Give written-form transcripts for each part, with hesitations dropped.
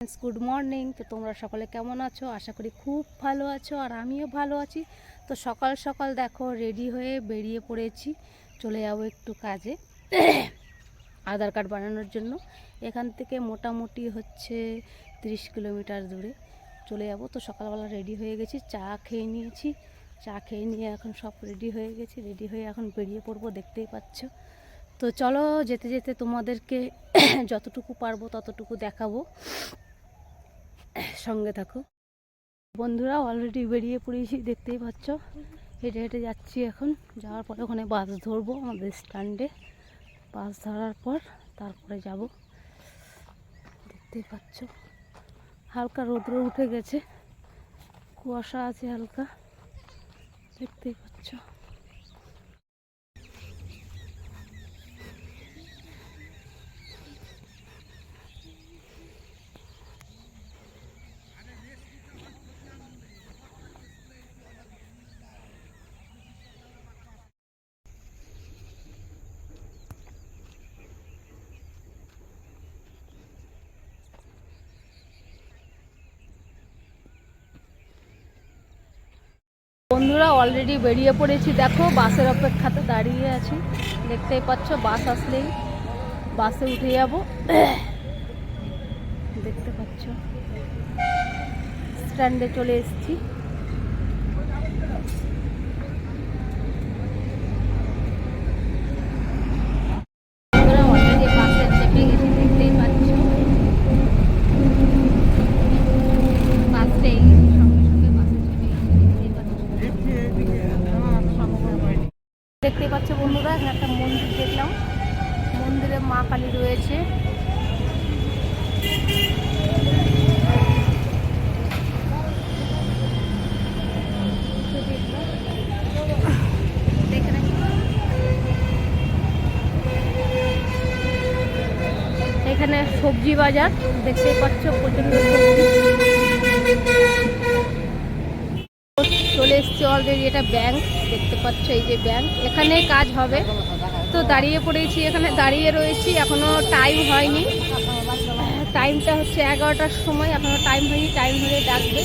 Good morning. तो तुम्हारा सकले केमन आछो? आशा करी खूब भालो आछो और आमिओ भालो आछि। तो सकाल सकाल देखो रेडी हये बेरिये पड़ेछि, चले जाबो एकटु काजे आधार कार्ड बानानोर जन्य। एखान थेके मोटामुटी होच्छे 30 किलोमीटर दूरे चले जाबो। तो सकालबेला रेडी हये गेछि, चा खेये निয়েছি, चा खेये निये एखन सब रेडी हये गेछि। रेडी हये एखन बेरिये पड़बो, देखतेई पाচ্ছো। तो चलो जेते जेते तुम्हादेरके যতটুকু পারবো ততটুকু দেখাবো, সঙ্গে থাকো বন্ধুরা। অলরেডি বেরিয়ে পড়েছি, দেখতেই পাচ্ছ। হেঁটে হেঁটে যাচ্ছি এখন। যাওয়ার পরে ওখানে বাস ধরবো আমাদের স্ট্যান্ডে। বাস ধরার পর তারপরে যাব। দেখতেই পাচ্ছ হালকা রোদ্র উঠে গেছে, কুয়াশা আছে হালকা, দেখতেই পাচ্ছ। বন্ধুরা অলরেডি বেরিয়ে পড়েছি, দেখো বাসের অপেক্ষাতে দাঁড়িয়ে আছি। দেখতেই পাচ্ছ বাস আসলেই বাসে উঠে যাব। দেখতে পাচ্ছ স্ট্যান্ডে চলে এসেছি। অলরেডি বাসে চেপে গেছি, দেখতেই পাচ্ছ বাসটাই দেখতেই পাচ্ছ বন্ধুরা। এখানে একটা মন্দির দেখলাম, মন্দিরে মা কালী রয়েছে। এখানে সবজি বাজার, দেখতেই পাচ্ছ প্রচন্ড সবজি। চলে এসছি অলরেডি, এটা ব্যাংক, দেখতে পাচ্ছ এই যে ব্যাংক, এখানে কাজ হবে। তো দাঁড়িয়ে পড়েছি, এখানে দাঁড়িয়ে রয়েছি, এখনো টাইম হয়নি। টাইমটা হচ্ছে 11টার সময়, এখনো টাইম হয়নি, টাইম হলে ডাকবে।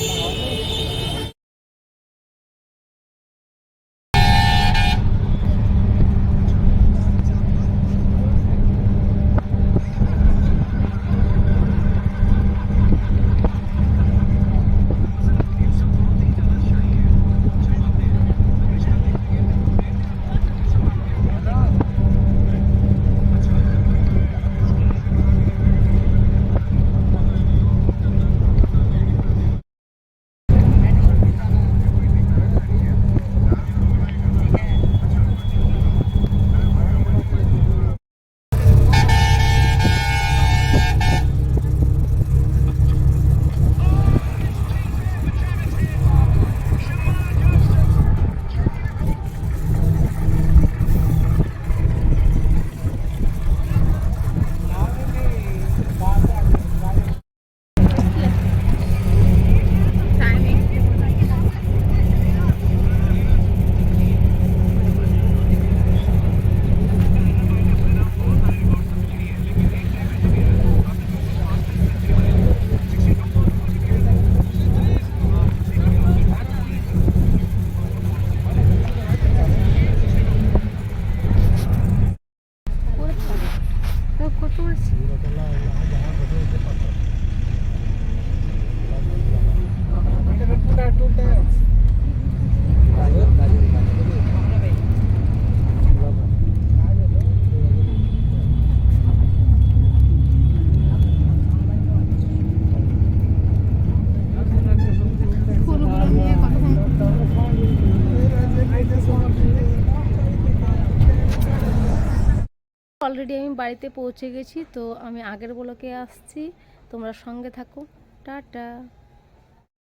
অলরেডি আমি বাড়িতে পৌঁছে গেছি। তো আমি আগের ব্লকে আসছি, তোমরা সঙ্গে থাকো। টাটা।